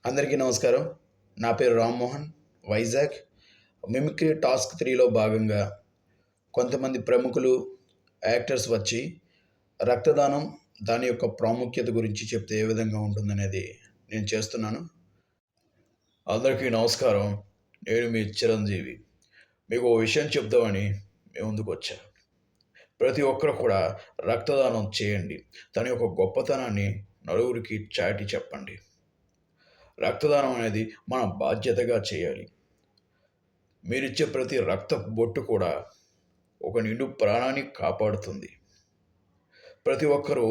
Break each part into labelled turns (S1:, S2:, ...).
S1: అందరికీ నమస్కారం. నా పేరు రామ్మోహన్, వైజాగ్. మిమిక్రీ టాస్క్ 3లో భాగంగా కొంతమంది ప్రముఖులు, యాక్టర్స్ వచ్చి రక్తదానం, దాని యొక్క ప్రాముఖ్యత గురించి చెప్తే ఏ విధంగా ఉంటుందనేది నేను చేస్తున్నాను. అందరికీ నమస్కారం. నేను మీ చిరంజీవి. మీకు ఓ విషయం చెప్దామని మీ ముందుకు వచ్చా. ప్రతి ఒక్కరు కూడా రక్తదానం చేయండి. తన యొక్క గొప్పతనాన్ని నలుగురికి చాటి చెప్పండి. రక్తదానం అనేది మన బాధ్యతగా చేయాలి. మీరిచ్చే ప్రతి రక్త బొట్టు కూడా ఒక నిండు ప్రాణాన్ని కాపాడుతుంది. ప్రతి ఒక్కరూ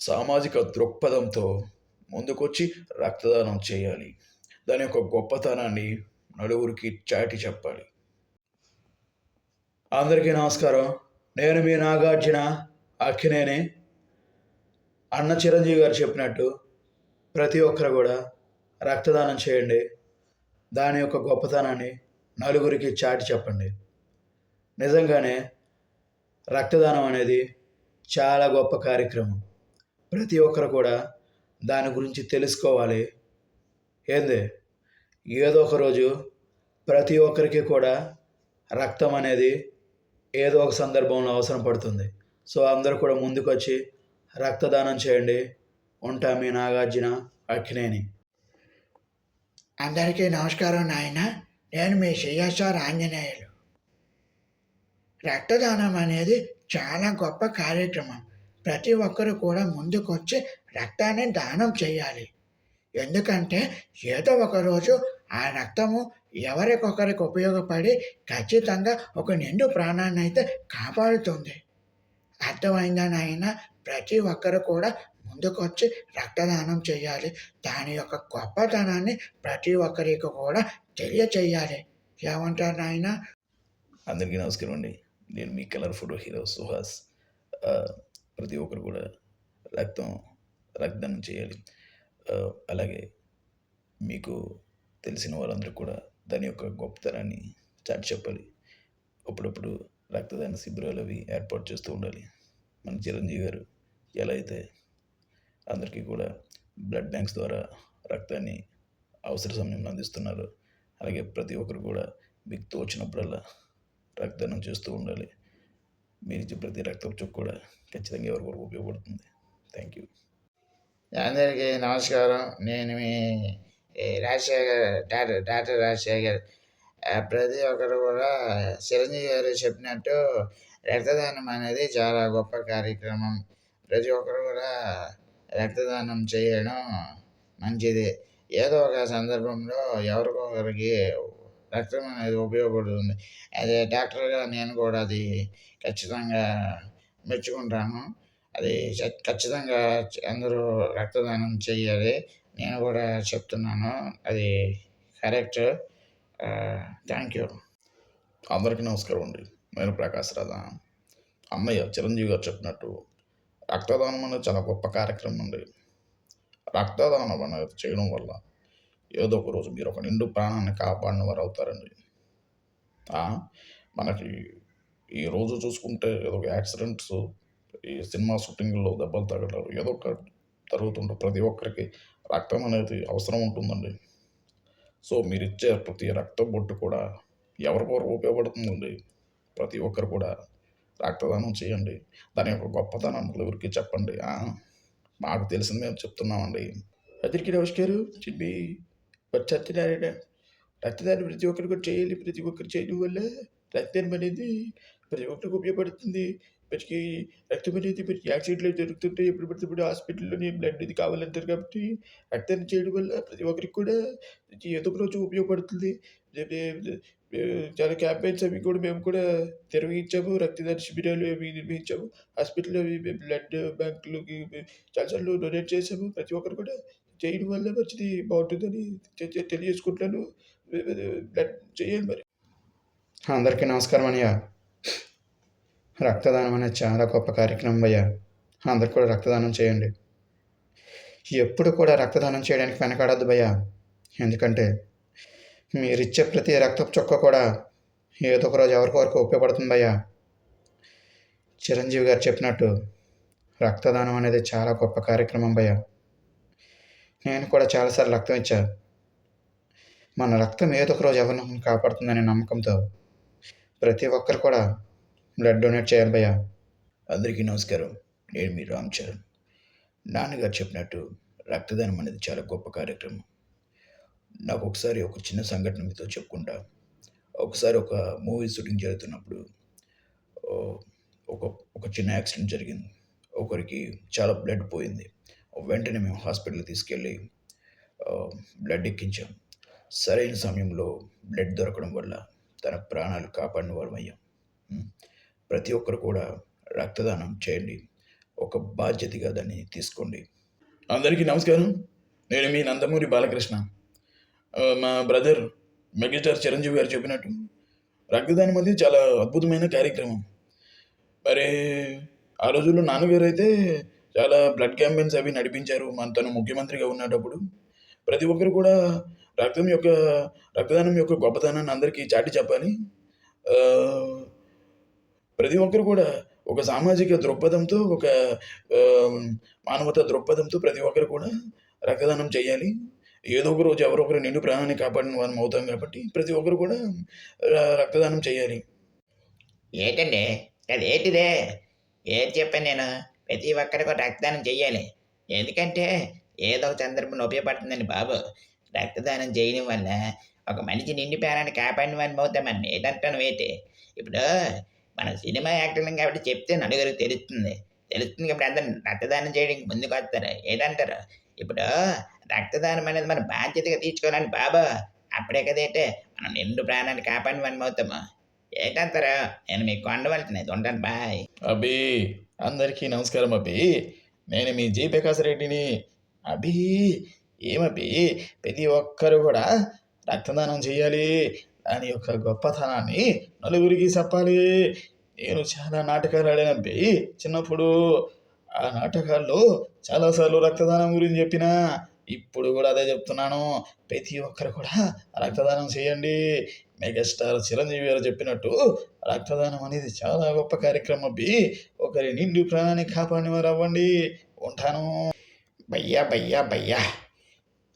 S1: సామాజిక దృక్పథంతో ముందుకొచ్చి రక్తదానం చేయాలి. దాని యొక్క గొప్పతనాన్ని నలుగురికి చాటి చెప్పాలి. అందరికీ నమస్కారం. నేను మీ నాగార్జున అక్కినేని. అన్న చిరంజీవి గారు చెప్పినట్టు ప్రతి ఒక్కరు కూడా రక్తదానం చేయండి. దాని యొక్క గొప్పతనాన్ని నలుగురికి చాటి చెప్పండి. నిజంగానే రక్తదానం అనేది చాలా గొప్ప కార్యక్రమం. ప్రతి ఒక్కరు కూడా దాని గురించి తెలుసుకోవాలి. ఏదో ఒక రోజు ప్రతి ఒక్కరికి కూడా రక్తం అనేది ఏదో ఒక సందర్భంలో అవసరం పడుతుంది. సో అందరూ కూడా ముందుకు వచ్చి రక్తదానం చేయండి. ఉంటా మీ నాగార్జున అక్కినేని.
S2: అందరికీ నమస్కారం నాయన. నేను మీ సిఎస్ఆర్ ఆంజనేయులు. రక్తదానం అనేది చాలా గొప్ప కార్యక్రమం. ప్రతి ఒక్కరు కూడా ముందుకొచ్చి రక్తాన్ని దానం చేయాలి. ఎందుకంటే ఏదో ఒకరోజు ఆ రక్తము ఎవరికొకరికి ఉపయోగపడి ఖచ్చితంగా ఒక నిండు ప్రాణాన్ని అయితే కాపాడుతుంది. అర్థమైందా నాయన? ప్రతి ఒక్కరు కూడా ముందుకొచ్చి రక్తదానం చేయాలి. దాని యొక్క గొప్పతనాన్ని ప్రతి ఒక్కరికి కూడా తెలియచేయాలి. ఏమంటారు నాయన?
S1: అందరికీ నమస్కారం అండి. నేను మీ కలర్ ఫోటో హీరో సుహాస్. ప్రతి ఒక్కరు కూడా రక్తదానం చేయాలి. అలాగే మీకు తెలిసిన వాళ్ళందరూ కూడా దాని యొక్క గొప్పతనాన్ని చాటి చెప్పాలి. అప్పుడప్పుడు రక్తదాన శిబిరాలు అవి ఏర్పాటు చేస్తూ ఉండాలి. మన చిరంజీవి గారు ఎలా అయితే అందరికీ కూడా బ్లడ్ బ్యాంక్స్ ద్వారా రక్తాన్ని అవసర సమయంలో అందిస్తున్నారు, అలాగే ప్రతి ఒక్కరు కూడా మీకు తోచినప్పుడల్లా రక్తదానం చేస్తూ ఉండాలి. మీరు ఇచ్చే ప్రతి రక్తపు చుక్క కూడా ఖచ్చితంగా ఎవరికొరకు ఉపయోగపడుతుంది. Thank you.
S2: అందరికీ నమస్కారం. నేను మీ రాజశేఖర్, డాక్టర్ రాజశేఖర్. ప్రతి ఒక్కరు కూడా చిరంజీవి గారు చెప్పినట్టు రక్తదానం అనేది చాలా గొప్ప కార్యక్రమం. ప్రతి ఒక్కరు కూడా రక్తదానం చేయడం మంచిది. ఏదో ఒక సందర్భంలో ఎవరికొకరికి రక్తం అనేది ఉపయోగపడుతుంది. అదే డాక్టర్గా నేను కూడా అది ఖచ్చితంగా మెచ్చుకుంటాను. అది ఖచ్చితంగా అందరూ రక్తదానం చేయాలి. నేను కూడా చెప్తున్నాను, అది కరెక్ట్. Thank you.
S1: అందరికీ నమస్కారం అండి. నేను ప్రకాష్ రాధా. అన్నయ్య చిరంజీవి గారు చెప్పినట్టు రక్తదానం అనేది చాలా గొప్ప కార్యక్రమం అండి. రక్తదానం అనేది చేయడం వల్ల ఏదో ఒక రోజు మీరు ఒక నిండు ప్రాణాన్ని కాపాడిన వారు అవుతారండి. మనకి ఈరోజు చూసుకుంటే ఏదో ఒక యాక్సిడెంట్స్, ఈ సినిమా షూటింగ్లో దెబ్బలు తగలరు, ఏదో ఒక జరుగుతుంటుంది. ప్రతి ఒక్కరికి రక్తం అనేది అవసరం ఉంటుందండి. సో మీరు ఇచ్చే ప్రతి రక్త బొట్టు కూడా ఎవరికొరకు ఉపయోగపడుతుందండి. ప్రతి ఒక్కరు కూడా రక్తదానం చేయండి. దాని యొక్క గొప్పతనం నలుగురికి చెప్పండి. మాకు తెలిసింది మేము చెప్తున్నామండి. అందరికీ నమస్కారం. చిన్ని సత్యనారాయణ. రక్తదానం ప్రతి ఒక్కరు కూడా చేయాలి. ప్రతి ఒక్కరు చేయడం వల్ల రక్తదానం అనేది ప్రతి ఒక్కరికి ఉపయోగపడుతుంది. మనకి రక్తం అనేది మనకి యాక్సిడెంట్లు జరుగుతుంటాయి. ఎప్పుడు పడితే ఇప్పుడు హాస్పిటల్లోని బ్లడ్ ఇది కావాలంటారు. కాబట్టి రక్తదానం చేయడం వల్ల ప్రతి ఒక్కరికి కూడా ఏదో ఒక రోజు ఉపయోగపడుతుంది. చాలా క్యాంపెయిన్స్ అవి కూడా మేము కూడా నిర్వహించాము. రక్తదాన శిబిరాలు అవి నిర్వహించాము. హాస్పిటల్లో బ్లడ్ బ్యాంకులకి చాలాసార్లు డొనేట్ చేసాము. ప్రతి ఒక్కరు కూడా చేయడం వల్ల మంచిది, బాగుంటుందని తెలియజేసుకుంటున్నాను. బ్లడ్ చేయాలి మరి.
S2: అందరికీ నమస్కారం అన్నయ్య. రక్తదానం అనేది చాలా గొప్ప కార్యక్రమం భయ్యా. అందరు కూడా రక్తదానం చేయండి. ఎప్పుడు కూడా రక్తదానం చేయడానికి వెనకాడద్దు భయ్యా. ఎందుకంటే మీరిచ్చే ప్రతి రక్తపు చుక్క కూడా ఏదో ఒక రోజు ఎవరికొరకు ఉపయోగపడుతుంది భయ్యా. చిరంజీవి గారు చెప్పినట్టు రక్తదానం అనేది చాలా గొప్ప కార్యక్రమం భయ్యా. నేను కూడా చాలాసార్లు రక్తం ఇచ్చా. మన రక్తం ఏదో ఒక రోజు ఎవరినొకరిని కాపాడుతుందనే నమ్మకంతో ప్రతి ఒక్కరు కూడా బ్లడ్ డొనేట్ చేయాలి భయ్యా.
S1: అందరికీ నమస్కారం. నేను మీ రామ్ చరణ్. నాన్నగారు చెప్పినట్టు రక్తదానం అనేది చాలా గొప్ప కార్యక్రమం. నాకు ఒకసారి ఒక చిన్న సంఘటన మీతో చెప్పుకుంటా. ఒకసారి ఒక మూవీ షూటింగ్ జరుగుతున్నప్పుడు ఓహ్, ఒక ఒక చిన్న యాక్సిడెంట్ జరిగింది. ఒకరికి చాలా బ్లడ్ పోయింది. వెంటనే మేము హాస్పిటల్‌కి తీసుకెళ్ళి ఆహ్, బ్లడ్ ఎక్కించాం. సరైన సమయంలో బ్లడ్ దొరకడం వల్ల తన ప్రాణాలు కాపాడిన వారమయ్యాం. హ్మ్. ప్రతి ఒక్కరు కూడా రక్తదానం చేయండి. ఒక బాధ్యతగా దాన్ని తీసుకోండి. అందరికీ నమస్కారం. నేను మీ నందమూరి బాలకృష్ణ. మా బ్రదర్ మెగాస్టార్ చిరంజీవి గారు చెప్పినట్టు రక్తదానం అనేది చాలా అద్భుతమైన కార్యక్రమం. మరి ఆ రోజుల్లో నాన్నగారైతే చాలా బ్లడ్ క్యాంపెయిన్స్ అవి నడిపించారు. తను ముఖ్యమంత్రిగా ఉన్నప్పుడు. ప్రతి ఒక్కరు కూడా రక్తం యొక్క రక్తదానం యొక్క గొప్పతనాన్ని అందరికీ చాటి చెప్పాలి. ఆహ్, ప్రతి ఒక్కరు కూడా ఒక సామాజిక దృక్పథంతో, ఒక ఆహ్, మానవతా దృక్పథంతో ప్రతి ఒక్కరు కూడా రక్తదానం చేయాలి. ఏదో ఒక రోజు ఎవరో ఒకరు నిండు ప్రాణాన్ని కాపాడిన వారం అవుతాం కాబట్టి ప్రతి ఒక్కరు కూడా రక్తదానం చేయాలి.
S3: ఏటండి? అదేటిదే? ఏది చెప్పాను నేను? ప్రతి ఒక్కరు కూడా రక్తదానం చెయ్యాలి. ఎందుకంటే ఏదో ఒక సందర్భంలో ఉపయోగపడుతుందండి బాబు. రక్తదానం చేయడం వల్ల ఒక మనిషి నిండి ప్రాణాన్ని కాపాడిన వాడిని అవుతామండి. ఏదంటానువేటి? ఇప్పుడు మనం సినిమా యాక్టర్లం కాబట్టి చెప్తే నలుగురికి తెలుస్తుంది. తెలుస్తుంది కాబట్టి అందరూ రక్తదానం చేయడానికి ముందుకొస్తారు. ఏదంటారు? ఇప్పుడు రక్తదానం అనేది మన బాధ్యతగా తీసుకోవాలండి బాబు. అప్పుడే కదేటి మనం నిండు ప్రాణాన్ని కాపాడిన వాడిని అవుతాము. ఏంటంటారు? నేను మీకు కొండవలసినది. ఉంటాను. బాయ్.
S1: అబ్బీ! అందరికీ నమస్కారం అబ్బీ! నేను మీ జి. ప్రకాష్ రెడ్డిని. అబ్బీ! ఏమబ్బీ! ప్రతి ఒక్కరు కూడా రక్తదానం చేయాలి. దాని యొక్క గొప్పతనాన్ని నలుగురికి చెప్పాలి. నేను చాలా నాటకాలు ఆడానబ్బీ చిన్నప్పుడు. ఆ నాటకాల్లో చాలా సార్లు రక్తదానం గురించి చెప్పినా. ఇప్పుడు కూడా అదే చెప్తున్నాను. ప్రతి ఒక్కరు కూడా రక్తదానం చేయండి. మెగాస్టార్ చిరంజీవి గారు చెప్పినట్టు రక్తదానం అనేది చాలా గొప్ప కార్యక్రమం అబ్బీ! ఒకరి నిండు ప్రాణాన్ని కాపాడిన వారు అవ్వండి. ఉంటాను.
S2: భయ్యా.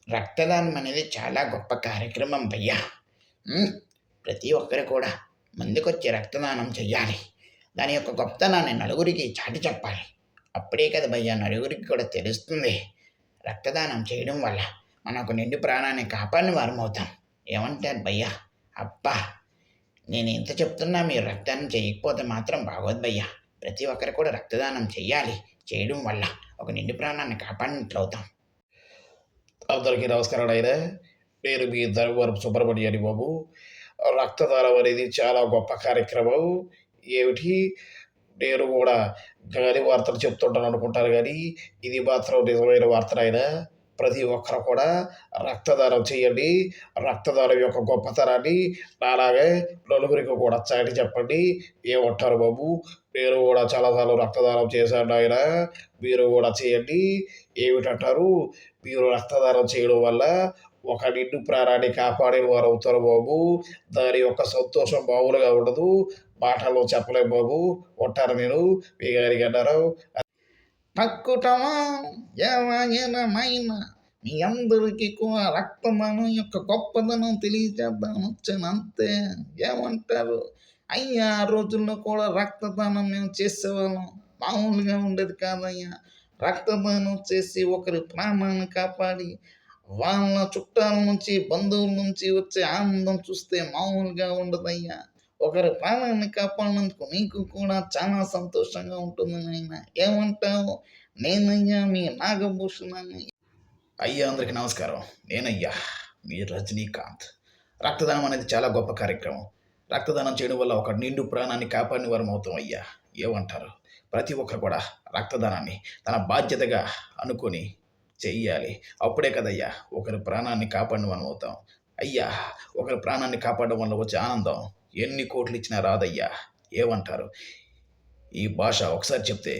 S2: రక్తదానం అనేది చాలా గొప్ప కార్యక్రమం భయ్యా. ప్రతి ఒక్కరు కూడా ముందుకొచ్చి రక్తదానం చెయ్యాలి. దాని యొక్క గొప్పతనాన్ని నలుగురికి చాటి చెప్పాలి. అప్పుడే కదా భయ్యా నలుగురికి కూడా తెలుస్తుంది. రక్తదానం చేయడం వల్ల మనకు నిండు ప్రాణాన్ని కాపాడిన వారం అవుతాం. ఏమంటారు భయ్యా? అబ్బా! నేను ఇంత చెప్తున్నా మీరు రక్తదానం చేయకపోతే మాత్రం బాగోదు భయ్యా. ప్రతి ఒక్కరు కూడా రక్తదానం చెయ్యాలి. చేయడం వల్ల ఒక నిండు ప్రాణాన్ని కాపాడినట్లు అవుతాం.
S1: అందరికీ నమస్కారాలైనా. నేను మీ ధర్మవరపు సుబ్రహ్మణ్యాన్ని బాబు. రక్తదానం అనేది చాలా గొప్ప కార్యక్రమం. ఏమిటి, నేను కూడా గాలి వార్తలు చెప్తుంటాను అనుకుంటారు కానీ ఇది మాత్రం నిజమైన వార్తనైనా. ప్రతి ఒక్కరు కూడా రక్తదానం చేయండి. రక్తదానం యొక్క గొప్పతనాన్ని నాలాగే నలుగురికి కూడా చాటి చెప్పండి. ఏమంటారు బాబు? నేను కూడా చాలాసార్లు రక్తదానం చేశాను నాయన. మీరు కూడా చేయండి. ఏమిటంటారు? మీరు రక్తదానం చేయడం వల్ల ఒక నిండు ప్రాణాన్ని కాపాడిన వారు అవుతారు బాబు. దాని యొక్క సంతోషం మామూలుగా ఉండదు. మాటల్లో చెప్పలేం బాబు. ఉంటాను నేను. మీ గారికి అన్నారు.
S2: పక్కుటమా ఏమైనా మీ అందరికీ కూడా రక్తదానం యొక్క గొప్పదనం తెలియజేద్దాం వచ్చాను అంతే. ఏమంటారు? అయ్యా ఆ రోజుల్లో కూడా రక్తదానం మేము చేసేవాళ్ళం. మామూలుగా ఉండేది కాదయ్యా. రక్తదానం చేసి ఒకరి ప్రాణాన్ని కాపాడి వాళ్ళ చుట్టాల నుంచి బంధువుల నుంచి వచ్చే ఆనందం చూస్తే మామూలుగా ఉండదయ్యా. ఒకరి ప్రాణాన్ని కాపాడినందుకు నీకు కూడా చాలా సంతోషంగా ఉంటుంది నాయన. ఏమంటావు? నేనయ్యా మీ నాగభూషణాన్ని.
S1: అయ్యా అందరికీ నమస్కారం. నేనయ్యా మీ రజనీకాంత్. రక్తదానం అనేది చాలా గొప్ప కార్యక్రమం. రక్తదానం చేయడం వల్ల ఒక నిండు ప్రాణాన్ని కాపాడిన వారం అవుతాం అయ్యా. ఏమంటారు? ప్రతి ఒక్కరు కూడా రక్తదానాన్ని తన బాధ్యతగా అనుకొని చెయ్యాలి. అప్పుడే కదయ్యా ఒకరి ప్రాణాన్ని కాపాడిన వారం అవుతాం. అయ్యా ఒకరి ప్రాణాన్ని కాపాడడం వల్ల వచ్చే ఆనందం ఎన్ని కోట్లు ఇచ్చినా రాదయ్యా. ఏమంటారు? ఈ భాష ఒకసారి చెప్తే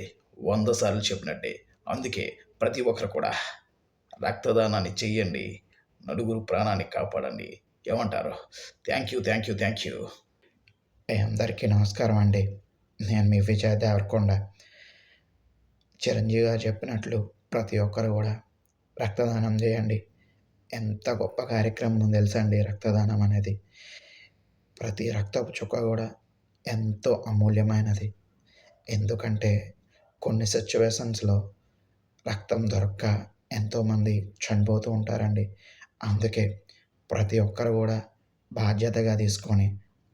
S1: 100 సార్లు చెప్పినట్టే. అందుకే ప్రతి ఒక్కరు కూడా రక్తదానాన్ని చెయ్యండి. నలుగురు ప్రాణాన్ని కాపాడండి. ఏమంటారు? Thank you.
S2: అందరికీ నమస్కారం అండి. నేను మీ విజయ్ దేవరకొండ. చిరంజీవి గారు చెప్పినట్లు ప్రతి ఒక్కరు కూడా రక్తదానం చేయండి. ఎంత గొప్ప కార్యక్రమం తెలుసా అండి రక్తదానం అనేది. ప్రతి రక్తపు చుక్క కూడా ఎంతో అమూల్యమైనది. ఎందుకంటే కొన్ని సిట్యుయేషన్స్‌లో రక్తం దొరక్క ఎంతోమంది చనిపోతూ ఉంటారండి. అందుకే ప్రతి ఒక్కరు కూడా బాధ్యతగా తీసుకొని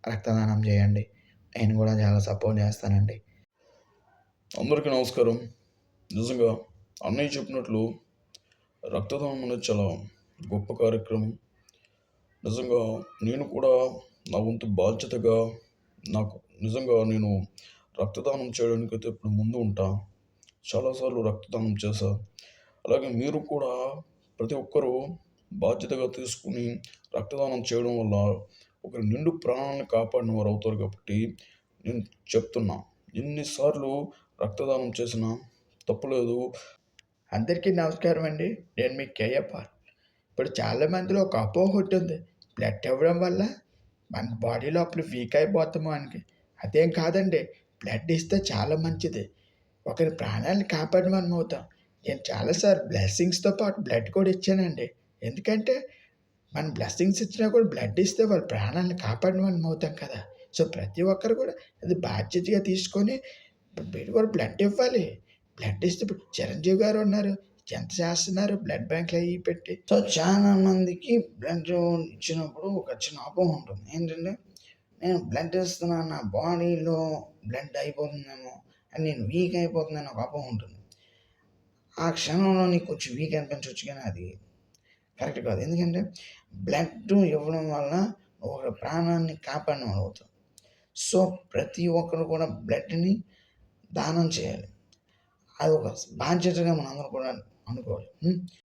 S2: రక్తదానం చేయండి. నేను కూడా చాలా సపోర్ట్ చేస్తానండి.
S1: అందరికీ నమస్కారం. నిజంగా అన్నయ్య చెప్పినట్లు రక్తదానం అనేది చాలా గొప్ప కార్యక్రమం. నిజంగా నేను కూడా నా వంతు బాధ్యతగా నాకు నిజంగా నేను రక్తదానం చేయడానికైతే ఇప్పుడు ముందు ఉంటా. చాలాసార్లు రక్తదానం చేశా. అలాగే మీరు కూడా ప్రతి ఒక్కరూ బాధ్యతగా తీసుకొని రక్తదానం చేయడం వల్ల ఒకరి నిండు ప్రాణాన్ని కాపాడిన వారు అవుతారు కాబట్టి నేను చెప్తున్నా. ఎన్నిసార్లు రక్తదానం చేసినా తప్పులేదు.
S2: అందరికీ నమస్కారం అండి. నేను మీ కేయప్ప. ఇప్పుడు చాలా మందిలో ఒక అపోహ ఉంటుంది. బ్లడ్ ఇవ్వడం వల్ల మన బాడీ లోపల వీక్ అయిపోతాము అని. అదేం కాదండి. బ్లడ్ ఇస్తే చాలా మంచిది. ఒకరి ప్రాణాలను కాపాడిన మనం అవుతాం. నేను చాలాసార్లు బ్లెస్సింగ్స్‌తో పాటు బ్లడ్ కూడా ఇచ్చానండి. ఎందుకంటే మనం బ్లెస్సింగ్స్ ఇచ్చినా కూడా బ్లడ్ ఇస్తే వాళ్ళ ప్రాణాలను కాపాడిన వాళ్ళం అవుతాం కదా! సో, ప్రతి ఒక్కరు కూడా అది బాధ్యతగా తీసుకొని మీరు కూడా బ్లడ్ ఇవ్వాలి. బ్లడ్ ఇస్తే ఇప్పుడు చిరంజీవి గారు ఉన్నారు. ఎంత చేస్తున్నారు బ్లడ్ బ్యాంక్‌లు అయి పెట్టి. సో, చాలా మందికి బ్లడ్ ఇచ్చినప్పుడు ఒక చిన్న అపోహ ఉంటుంది. ఏంటంటే నేను బ్లడ్ ఇస్తున్నాను నా బాడీలో బ్లడ్ అయిపోతుందేమో అని నేను వీక్ అయిపోతున్నాను ఒక అపోహ ఉంటుంది. ఆ క్షణంలో నీకు కొంచెం వీక్ అనిపించొచ్చు కానీ అది కరెక్ట్ కాదు. ఎందుకంటే బ్లడ్ ఇవ్వడం వల్ల ఒక ప్రాణాన్ని కాపాడినవాడు అవుతావు. సో, ప్రతి ఒక్కరు కూడా బ్లడ్‌ని దానం చేయాలి. అదొక బాధ్యతగా మనందరం కూడా అనుకోవాలి.